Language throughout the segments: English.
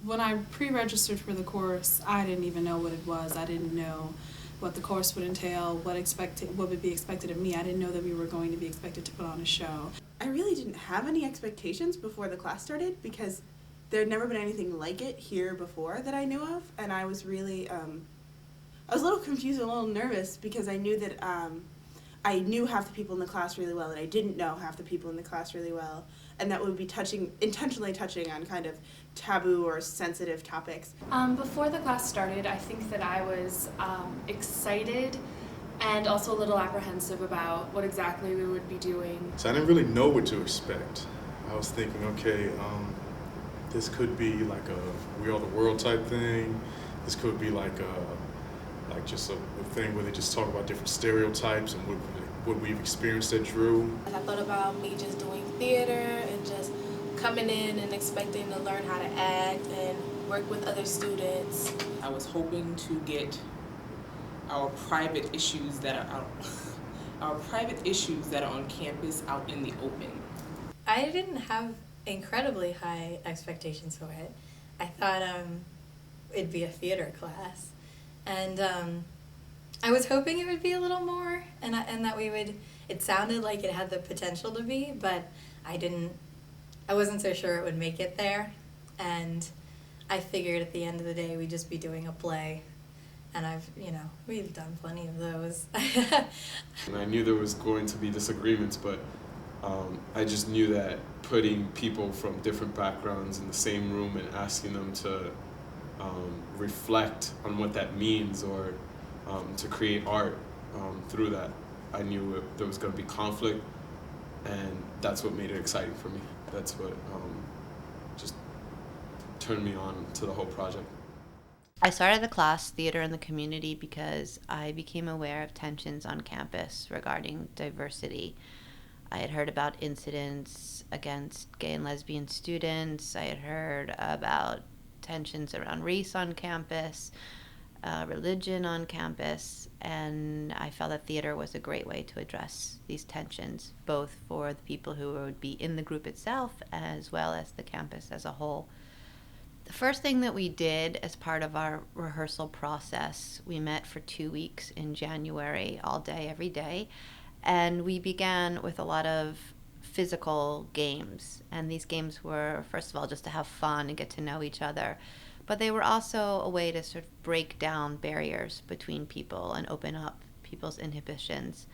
When I pre-registered for the course, I didn't even know what it was. I didn't know what the course would entail, what would be expected of me. I didn't know that we were going to be expected to put on a show. I really didn't have any expectations before the class started because there had never been anything like it here before that I knew of, and I was really, I was a little confused and a little nervous because I knew that I knew half the people in the class really well and I didn't know half the people in the class really well, and that would be intentionally touching on kind of taboo or sensitive topics. Before the class started, I think that I was excited and also a little apprehensive about what exactly we would be doing. So I didn't really know what to expect. I was thinking, okay, this could be like a We Are the World type thing. This could be like just a thing where they just talk about different stereotypes and what we've experienced at Drew. I thought about me just doing theater and just coming in and expecting to learn how to act and work with other students. I was hoping to get our private issues that are out, our private issues that are on campus out in the open. I didn't have incredibly high expectations for it. I thought it'd be a theater class, and I was hoping it would be a little more, and that we would. It sounded like it had the potential to be, but I wasn't so sure it would make it there, and I figured at the end of the day we'd just be doing a play, and we've done plenty of those. And I knew there was going to be disagreements, but I just knew that putting people from different backgrounds in the same room and asking them to reflect on what that means or to create art through that, I knew there was going to be conflict, and that's what made it exciting for me. That's what just turned me on to the whole project. I started the class Theater in the Community because I became aware of tensions on campus regarding diversity. I had heard about incidents against gay and lesbian students. I had heard about tensions around race on campus, religion on campus, and I felt that theater was a great way to address these tensions, both for the people who would be in the group itself as well as the campus as a whole. The first thing that we did as part of our rehearsal process, we met for 2 weeks in January, all day, every day, and we began with a lot of physical games. And these games were, first of all, just to have fun and get to know each other, but they were also a way to sort of break down barriers between people and open up people's inhibitions.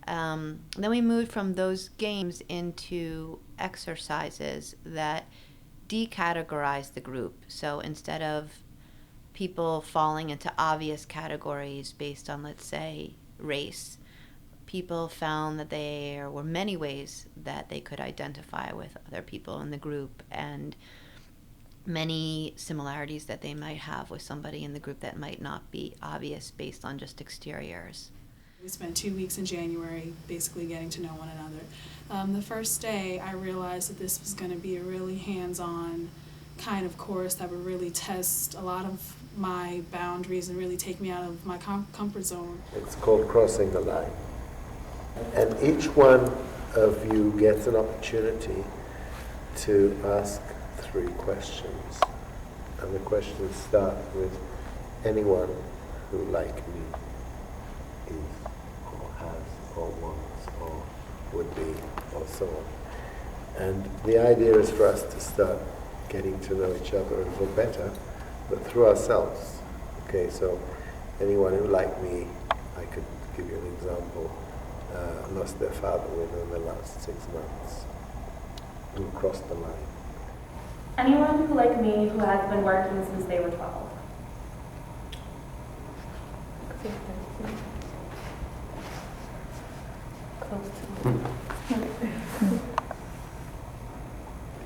Then we moved from those games into exercises that decategorize the group. So instead of people falling into obvious categories based on, let's say, race, people found that there were many ways that they could identify with other people in the group, and many similarities that they might have with somebody in the group that might not be obvious based on just exteriors. We spent 2 weeks in January basically getting to know one another. The first day I realized that this was going to be a really hands-on kind of course that would really test a lot of my boundaries and really take me out of my comfort zone. It's called Crossing the Line. And each one of you gets an opportunity to ask 3 questions. And the questions start with anyone who, like me, is or has or wants or would be or so on. And the idea is for us to start getting to know each other a little better, but through ourselves. Okay, so anyone who, like me, I could give you an example, lost their father within the last 6 months, who crossed the line. Anyone who, like me, who has been working since they were 12.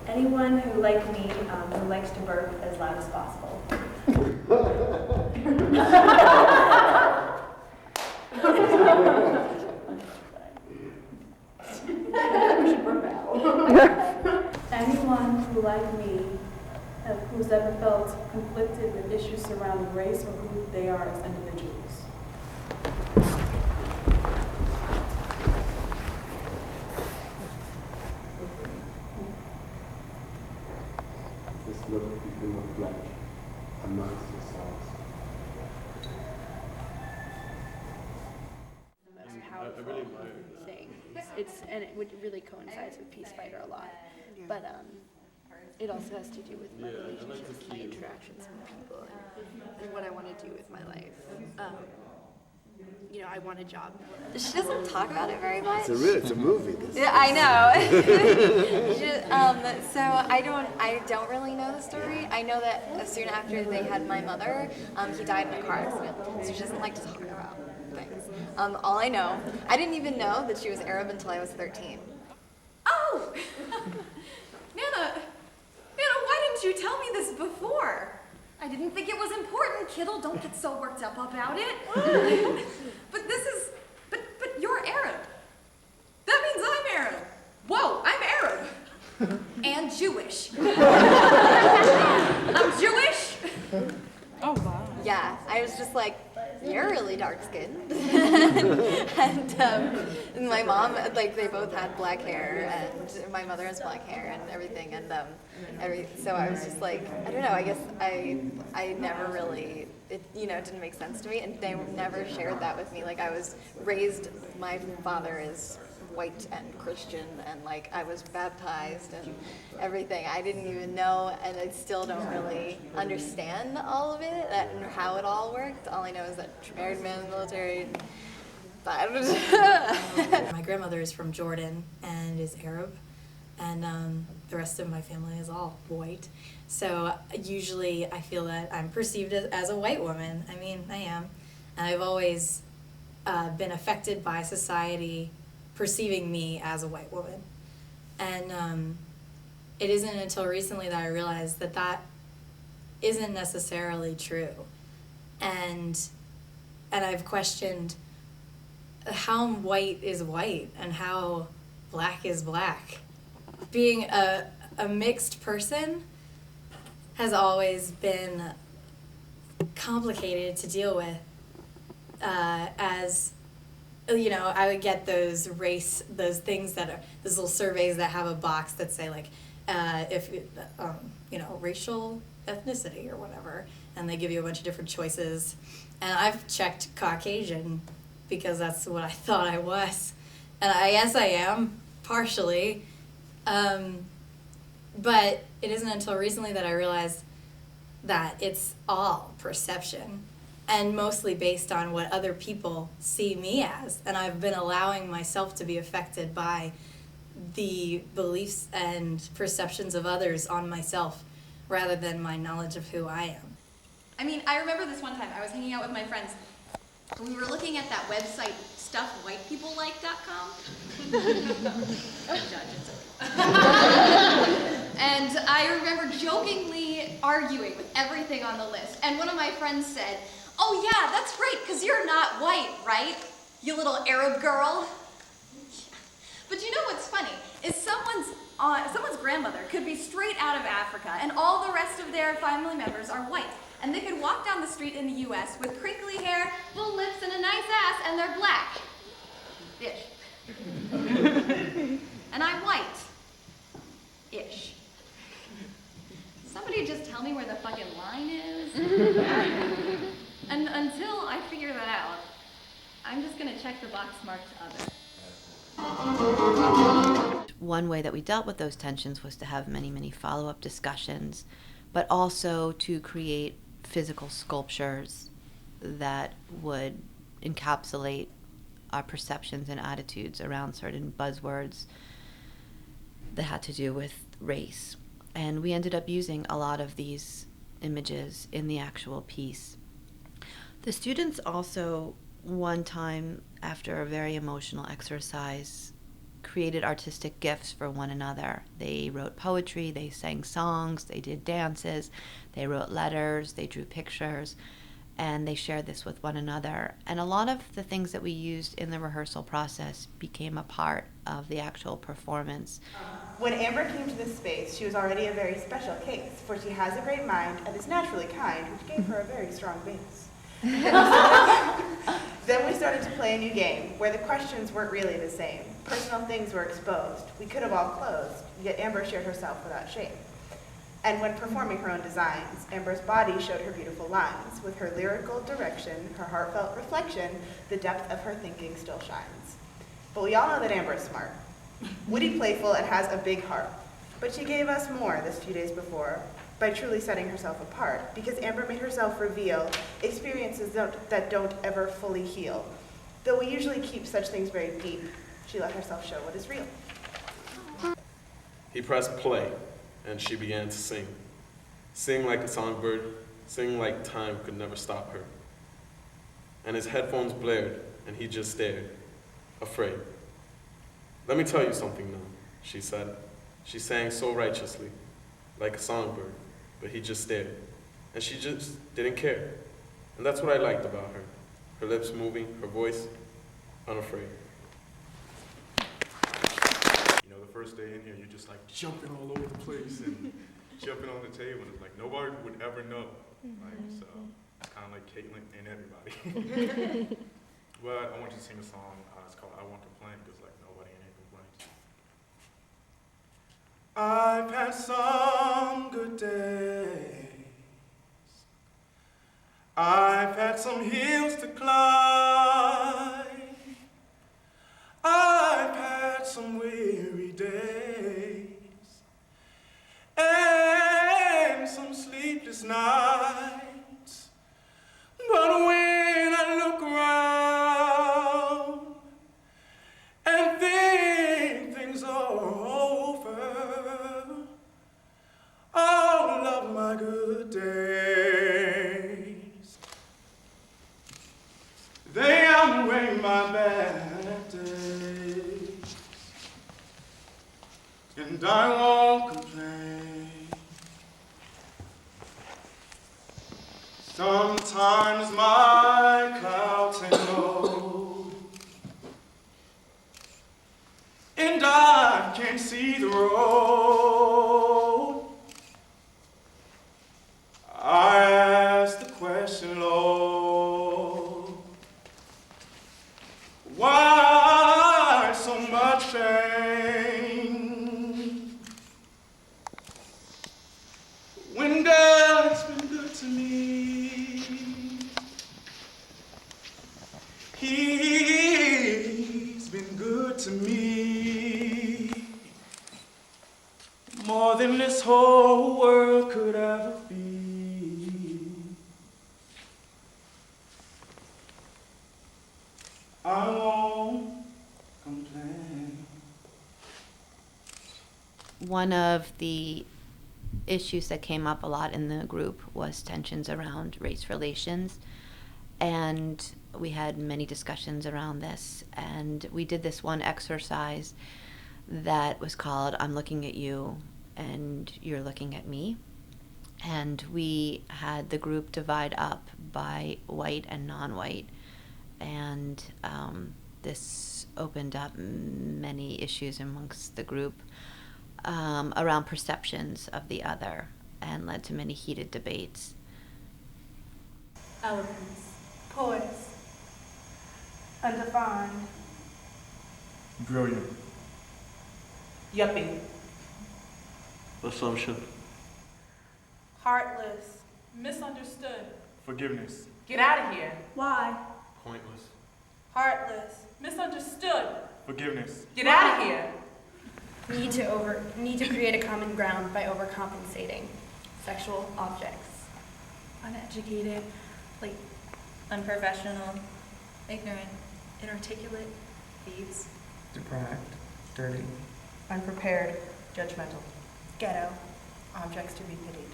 Anyone who, like me, who likes to burp as loud as possible. Anyone who, like me, who's ever felt conflicted with issues surrounding race or who they are as individuals. This you can look like amongst yourselves. Most powerful thing. And it really coincides with Peace Fighter a lot. But it also has to do with my relationships, my interactions with people, and what I want to do with my life. I want a job. She doesn't talk about it very much. It's a movie. Yeah, I know. So I don't really know the story. I know that soon after they had my mother, he died in a car accident. So she doesn't like to talk about things. All I know, I didn't even know that she was Arab until I was 13. Oh! Nana, why didn't you tell me this before? I didn't think it was important, kiddo. Don't get so worked up about it. But you're Arab. That means I'm Arab. Whoa, I'm Arab. And Jewish. I'm Jewish. Oh, wow. Yeah, I was just like, you're really dark-skinned. and my mom, they both had black hair, and my mother has black hair and everything, and so I was just like, I don't know, I guess I never really, it didn't make sense to me, and they never shared that with me. I was raised, my father is white and Christian, and I was baptized and everything. I didn't even know, and I still don't really understand all of it and how it all worked. All I know is that married man in the military. My grandmother is from Jordan and is Arab, and the rest of my family is all white. So usually I feel that I'm perceived as a white woman. I mean, I am. And I've always been affected by society perceiving me as a white woman. And it isn't until recently that I realized that isn't necessarily true. And I've questioned how white is white and how black is black. Being a mixed person has always been complicated to deal with, as I would get those things that are, those little surveys that have a box that say racial ethnicity or whatever, and they give you a bunch of different choices. And I've checked Caucasian because that's what I thought I was. And I guess I am, partially. But it isn't until recently that I realized that it's all perception, and mostly based on what other people see me as. And I've been allowing myself to be affected by the beliefs and perceptions of others on myself rather than my knowledge of who I am. I mean, I remember this one time I was hanging out with my friends. We were looking at that website, stuffwhitepeoplelike.com. And I remember jokingly arguing with everything on the list. And one of my friends said, "Oh yeah, that's great, because you're not white, right? You little Arab girl." But you know what's funny? Is someone's grandmother could be straight out of Africa, and all the rest of their family members are white. And they could walk down the street in the US with crinkly hair, full lips, and a nice ass, and they're black. Ish. And I'm white. Ish. Somebody just tell me where the fucking line is. And until I figure that out, I'm just gonna check the box marked other. One way that we dealt with those tensions was to have many, many follow-up discussions, but also to create physical sculptures that would encapsulate our perceptions and attitudes around certain buzzwords that had to do with race. And we ended up using a lot of these images in the actual piece. The students also, one time after a very emotional exercise, created artistic gifts for one another. They wrote poetry, they sang songs, they did dances, they wrote letters, they drew pictures, and they shared this with one another. And a lot of the things that we used in the rehearsal process became a part of the actual performance. When Amber came to this space, she was already a very special case, for she has a great mind and is naturally kind, which gave her a very strong base. Then we started to play a new game, where the questions weren't really the same. Personal things were exposed. We could have all closed, yet Amber shared herself without shame. And when performing her own designs, Amber's body showed her beautiful lines. With her lyrical direction, her heartfelt reflection, the depth of her thinking still shines. But we all know that Amber is smart, witty, playful, and has a big heart. But she gave us more this few days before by truly setting herself apart, because Amber made herself reveal experiences that don't ever fully heal. Though we usually keep such things very deep, she let herself show what is real. He pressed play, and she began to sing. Sing like a songbird, sing like time could never stop her. And his headphones blared, and he just stared, afraid. "Let me tell you something now," she said. She sang so righteously, like a songbird, but he just stared. And she just didn't care. And that's what I liked about her. Her lips moving, her voice unafraid. You know, the first day in here, you're just like jumping all over the place and jumping on the table, and it's like nobody would ever know. Like, so it's kind of like Caitlin and everybody. But I want you to sing a song. It's called "I Won't Complain," because like nobody in here complains. I've had some good days. I've had some hills to climb. I've had some weary days and some sleepless nights. But when I look around and think things are over, all of my good days, they outweigh my bad days, and I won't complain. Sometimes my clouds hang low, and I can't see the road. I ask the question, Lord, why so much pain? When God's been good to me, He's been good to me, more than this whole world could ever be. I won't complain. One of the issues that came up a lot in the group was tensions around race relations, and we had many discussions around this, and we did this one exercise that was called "I'm looking at you and you're looking at me," and we had the group divide up by white and non-white, and this opened up many issues amongst the group around perceptions of the other, and led to many heated debates. Eloquence, poise, undefined, Brilliant. Yuppie. Assumption. heartless, misunderstood, Forgiveness. Get out of here. why, Pointless. heartless, misunderstood, Forgiveness. Get out of here. Need to create a common ground by overcompensating. Sexual objects. Uneducated, like unprofessional, ignorant, inarticulate, thieves. Deprived, dirty, unprepared, judgmental, ghetto, objects to be pitied.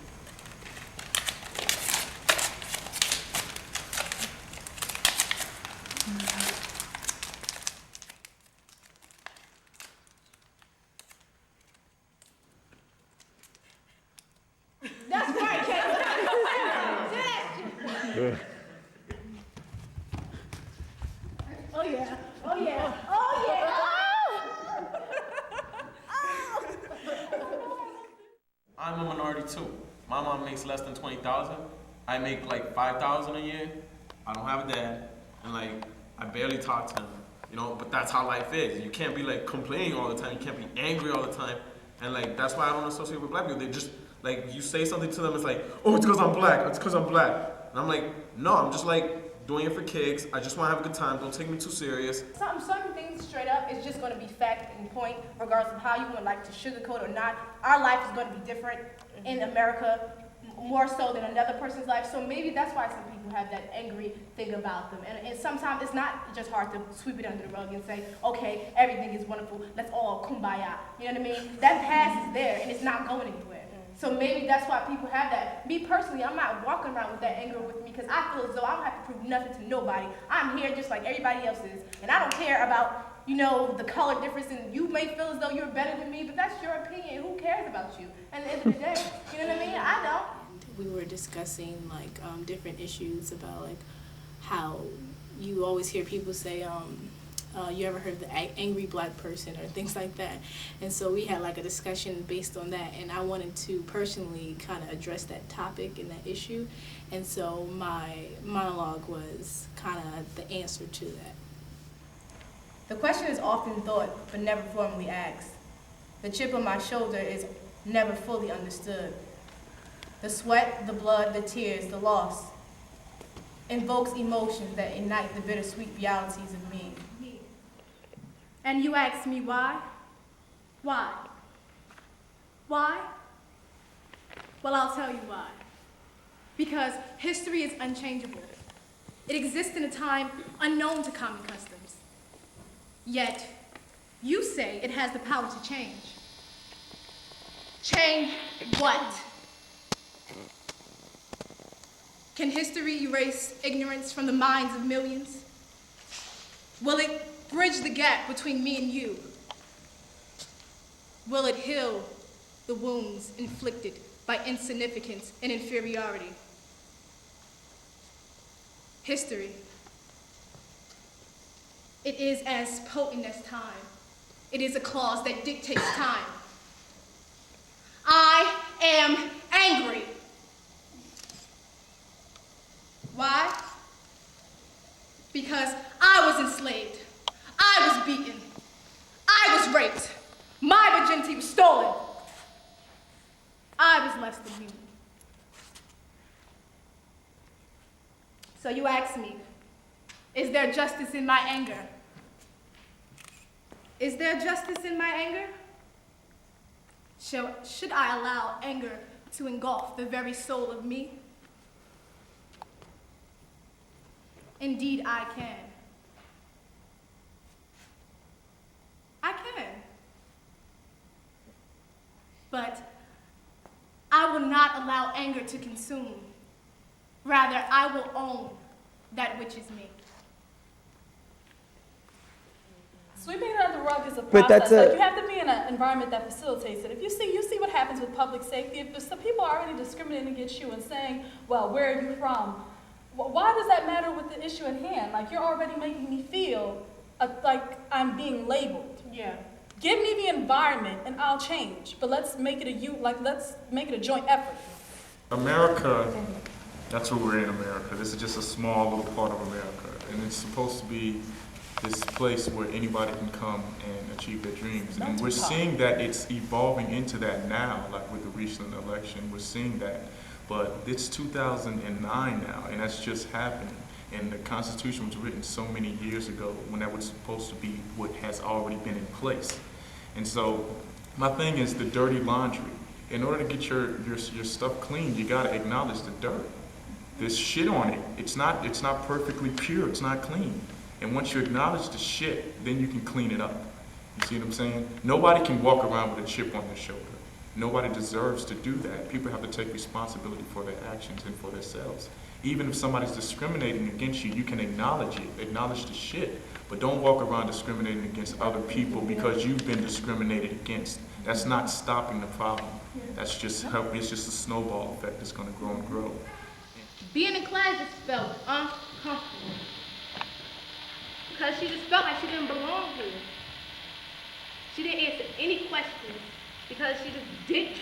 That's right, Oh yeah, oh yeah, oh yeah! I'm a minority too. My mom makes less than 20,000. I make like 5,000 a year. I don't have a dad, and like I barely talk to him, you know. But that's how life is. You can't be like complaining all the time. You can't be angry all the time, and like that's why I don't associate with black people. They just Like, you say something to them, it's like, oh, it's because I'm black. It's because I'm black. And I'm like, no, I'm just like doing it for kicks. I just want to have a good time. Don't take me too serious. Some things straight up is just going to be fact and point, regardless of how you would like to sugarcoat or not. Our life is going to be different in America, more so than another person's life. So maybe that's why some people have that angry thing about them. And sometimes it's not just hard to sweep it under the rug and say, okay, everything is wonderful. Let's all kumbaya. You know what I mean? That past is there and it's not going anywhere. So maybe that's why people have that. Me personally, I'm not walking around with that anger with me because I feel as though I don't have to prove nothing to nobody. I'm here just like everybody else is. And I don't care about, you know, the color difference, and you may feel as though you're better than me, but that's your opinion. Who cares about you? At the end of the day, you know what I mean? I don't. We were discussing like different issues about like how you always hear people say, you ever heard of the angry black person or things like that. And so we had like a discussion based on that, and I wanted to personally kind of address that topic and that issue. And so my monologue was kind of the answer to that. The question is often thought, but never formally asked. The chip on my shoulder is never fully understood. The sweat, the blood, the tears, the loss invokes emotions that ignite the bittersweet realities of me. And you ask me why? Why? Why? Well, I'll tell you why. Because history is unchangeable. It exists in a time unknown to common customs. Yet, you say it has the power to change. Change what? Can history erase ignorance from the minds of millions? Will it bridge the gap between me and you? Will it heal the wounds inflicted by insignificance and inferiority? History. It is as potent as time. It is a clause that dictates time. I am angry. Why? Because I was enslaved. I was beaten. I was raped. My virginity was stolen. I was less than human. So you ask me, is there justice in my anger? Is there justice in my anger? Should I allow anger to engulf the very soul of me? Indeed, I can. I can. But I will not allow anger to consume. Rather, I will own that which is me. Sweeping it under the rug is a But process. that's a- Like, you have to be in an environment that facilitates it. If you see what happens with public safety. If some people are already discriminating against you and saying, well, where are you from? Why does that matter with the issue at hand? Like, you're already making me feel like I'm being labeled. Yeah. Give me the environment and I'll change. But let's make it a joint effort. America, that's what we're in America. This is just a small little part of America. And it's supposed to be this place where anybody can come and achieve their dreams. And we're seeing that it's evolving into that now, like with the recent election, we're seeing that. But it's 2009 now, and that's just happening. And the Constitution was written so many years ago when that was supposed to be what has already been in place. And so my thing is the dirty laundry. In order to get your stuff clean, you gotta acknowledge the dirt. There's shit on it. It's not perfectly pure, it's not clean. And once you acknowledge the shit, then you can clean it up. You see what I'm saying? Nobody can walk around with a chip on their shoulder. Nobody deserves to do that. People have to take responsibility for their actions and for themselves. Even if somebody's discriminating against you, you can acknowledge it, acknowledge the shit, but don't walk around discriminating against other people because you've been discriminated against. That's not stopping the problem. It's just a snowball effect that's gonna grow and grow. Being in class just felt uncomfortable. Because she just felt like she didn't belong here. She didn't answer any questions because she just didn't.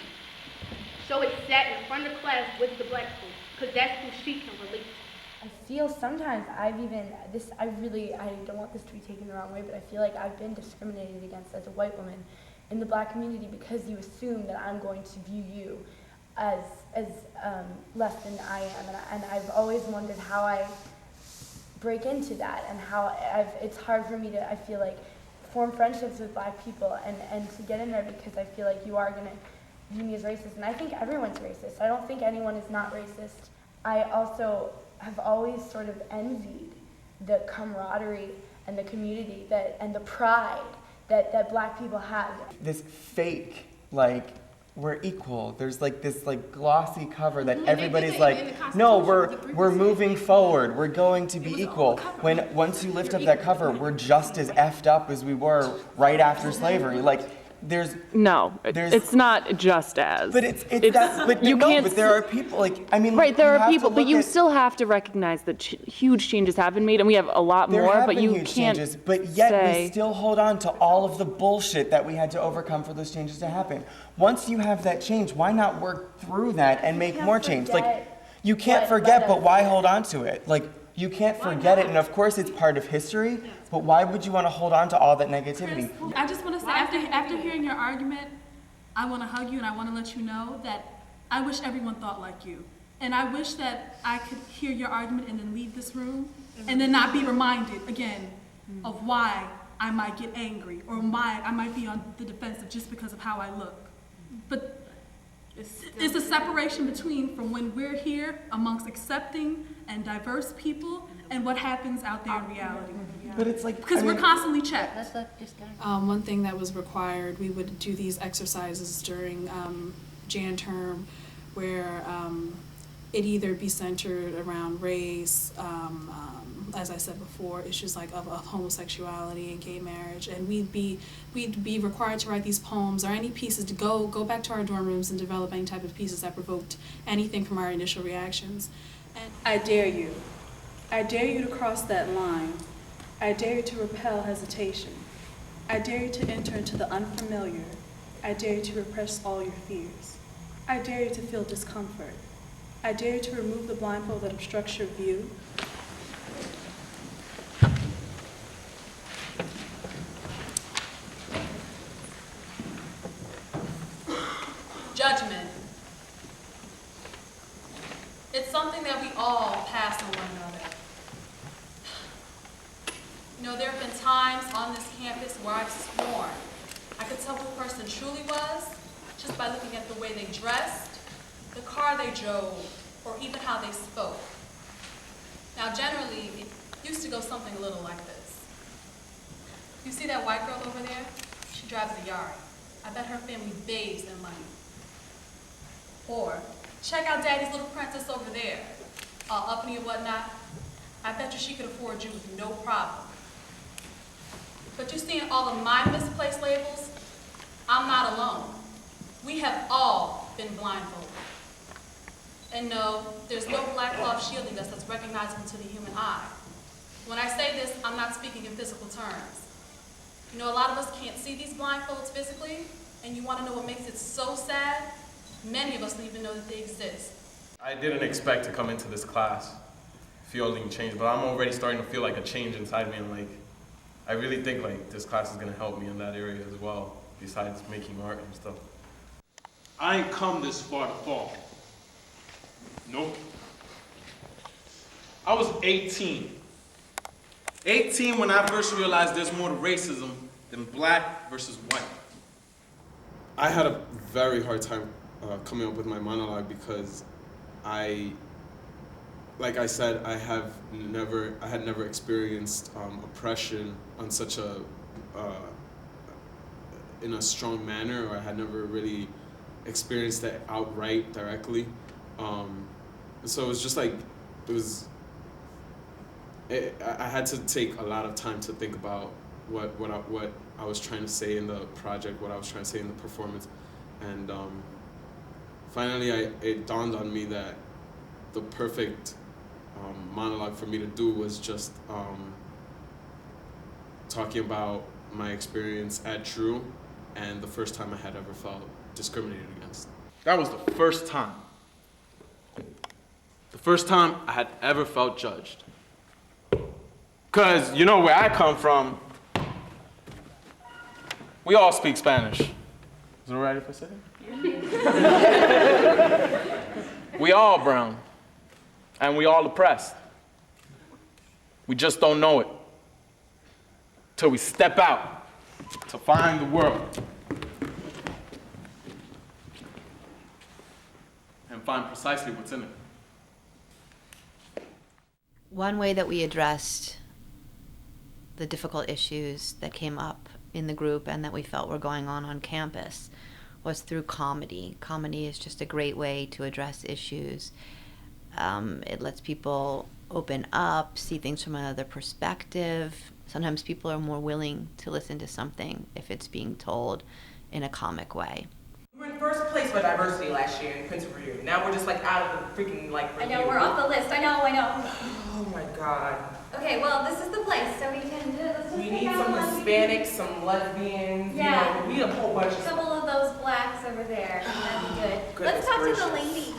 So it sat in front of the class with the black folks, because that's who she can relate to. I feel sometimes I don't want this to be taken the wrong way, but I feel like I've been discriminated against as a white woman in the black community because you assume that I'm going to view you as less than I am, and I've always wondered how I break into that, and how it's hard for me to, I feel like, form friendships with Black people and to get in there, because I feel like you are gonna view me as racist, and I think everyone's racist. I don't think anyone is not racist. I also have always sort of envied the camaraderie and the community and the pride that Black people have. This fake, like, we're equal. There's like this like glossy cover that everybody's like, no, we're moving forward. We're going to be equal. When once you lift up that cover, we're just as effed up as we were right after slavery. Like, there's it's not just as. But but there are people like, I mean, right, there you are have people, to but look you at- still have to recognize that huge changes have been made, and we have a lot There more. have But been you huge can't changes, but yet say, we still hold on to all of the bullshit that we had to overcome for those changes to happen. Once you have that change, why not work through that and make more change? Like, you can't forget, but why hold on to it? Like, you can't forget it, and of course it's part of history, but why would you want to hold on to all that negativity? I just want to say, after hearing your argument, I want to hug you and I want to let you know that I wish everyone thought like you. And I wish that I could hear your argument and then leave this room and then not be reminded again of why I might get angry or why I might be on the defensive just because of how I look. But it's a separation between from when we're here amongst accepting and diverse people and what happens out there in reality. But it's like, because we're constantly checked. One thing that was required, we would do these exercises during Jan term where it either be centered around race, as I said before, issues like of homosexuality and gay marriage, and we'd be required to write these poems or any pieces to go back to our dorm rooms and develop any type of pieces that provoked anything from our initial reactions. And I dare you. I dare you to cross that line. I dare you to repel hesitation. I dare you to enter into the unfamiliar. I dare you to repress all your fears. I dare you to feel discomfort. I dare you to remove the blindfold that obstructs your view. Judgment. It's something that we all pass on one another. You know, there have been times on this campus where I've sworn I could tell who a person truly was just by looking at the way they dressed, the car they drove, or even how they spoke. Now, generally, it used to go something a little like this. You see that white girl over there? She drives a Yari. I bet her family bathes in money. Or, check out Daddy's little princess over there, all uppity and whatnot. I bet you she could afford you with no problem. But you see in all of my misplaced labels, I'm not alone. We have all been blindfolded. And no, there's no black cloth shielding us that's recognizable to the human eye. When I say this, I'm not speaking in physical terms. You know, a lot of us can't see these blindfolds physically, and you want to know what makes it so sad? Many of us don't even know that they exist. I didn't expect to come into this class feeling change, but I'm already starting to feel like a change inside me, and like, I really think like this class is gonna help me in that area as well, besides making art and stuff. I ain't come this far to fall. Nope. I was 18. 18 when I first realized there's more to racism than black versus white. I had a very hard time coming up with my monologue because like I said, I had never experienced oppression on such in a strong manner, or I had never really experienced that outright directly. So it was just like, I had to take a lot of time to think about what I was trying to say in the project, what I was trying to say in the performance, and finally it dawned on me that the perfect monologue for me to do was just talking about my experience at True and the first time I had ever felt discriminated against. That was the first time. The first time I had ever felt judged. Cause you know where I come from, we all speak Spanish. Is it all right if I say it? We all brown, and we all oppressed. We just don't know it till we step out to find the world and find precisely what's in it. One way that we addressed the difficult issues that came up in the group and that we felt were going on campus was through comedy. Comedy is just a great way to address issues. It lets people open up, see things from another perspective. Sometimes people are more willing to listen to something if it's being told in a comic way. We were in first place for diversity last year in Prince Review. Now we're just like out of the freaking like review. I know, we're off the list. I know. Oh my God. Okay, well, this is the place, so we can do this. We need some Hispanics, some lesbians, Yeah. you know, we need a whole bunch of A couple of those blacks over there. That'd be good. Goodness Let's talk to the gracious. lady.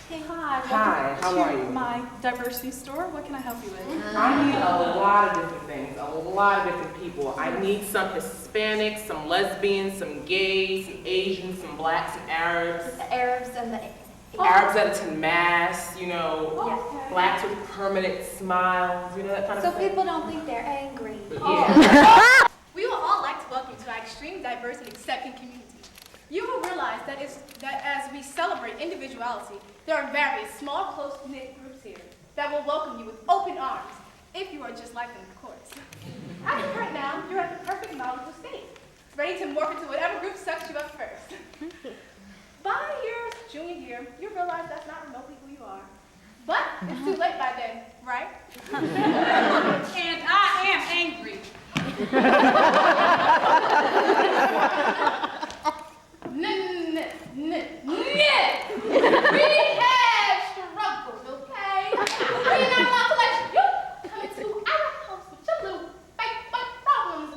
Hey, hi. Hi, how are you? My diversity store. What can I help you with? I need a lot of different things, a lot of different people. I need some Hispanics, some lesbians, some gays, some Asians, some blacks, some Arabs. The Arabs and the... Arabs that attend mass, you know, Yeah. blacks with permanent smiles, you know, that kind of So thing. people don't think they're angry. Yeah. We would all like to welcome you to our extreme diverse and accepting community. You will realize that as we celebrate individuality, there are various small, close-knit groups here that will welcome you with open arms, if you are just like them, of course. As of right now, you're at the perfect knowledgeable state, ready to morph into whatever group sucks you up first. By your junior year, you realize that's not remotely who you are. But it's too late by then, right? And I am angry. We have struggled, okay? We're not allowed to let you come into our house with your little fake problems.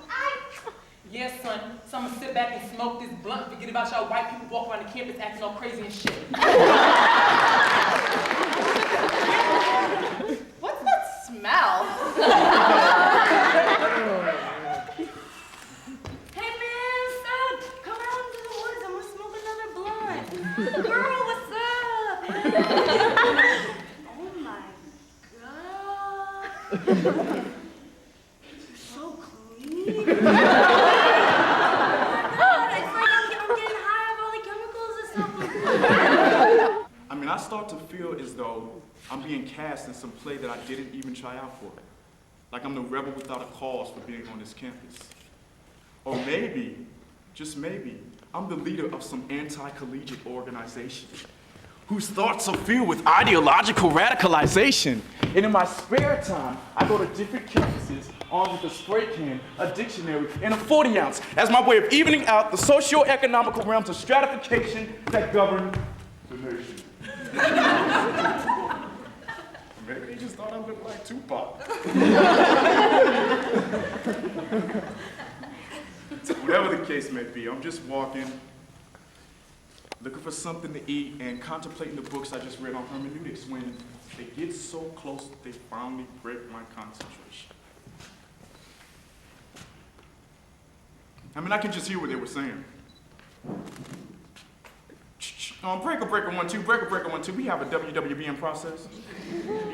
Yes, son. So I'm gonna sit back and smoke this blunt, forget about y'all white people walking around the campus acting all crazy and shit. What's that smell? Hey man, son, come out into the woods and we'll smoke another blunt. Girl, what's up? Oh my God. So clean. Oh my God, it's like I'm getting high off all the chemicals or something. I mean, I start to feel as though I'm being cast in some play that I didn't even try out for. Like I'm the rebel without a cause for being on this campus. Or maybe, just maybe, I'm the leader of some anti-collegiate organization whose thoughts are filled with ideological radicalization. And in my spare time, I go to different campuses armed with a spray can, a dictionary, and a 40 ounce as my way of evening out the socio-economical realms of stratification that govern the nation. Maybe they just thought I looked like Tupac. Whatever the case may be, I'm just walking, looking for something to eat and contemplating the books I just read on hermeneutics when they get so close that they finally break my concentration. I mean, I can just hear what they were saying. Breaker, breaker, 1, 2, breaker, breaker, 1, 2. We have a WWBM process.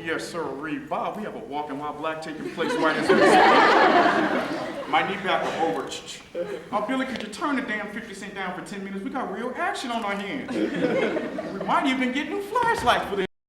Yes, sir. Bob, we have a walking while black taking place right as we speak. My knee back up over. Billy, could you turn the damn 50 Cent down for 10 minutes? We got real action on our hands. We might even get new flashlights for this.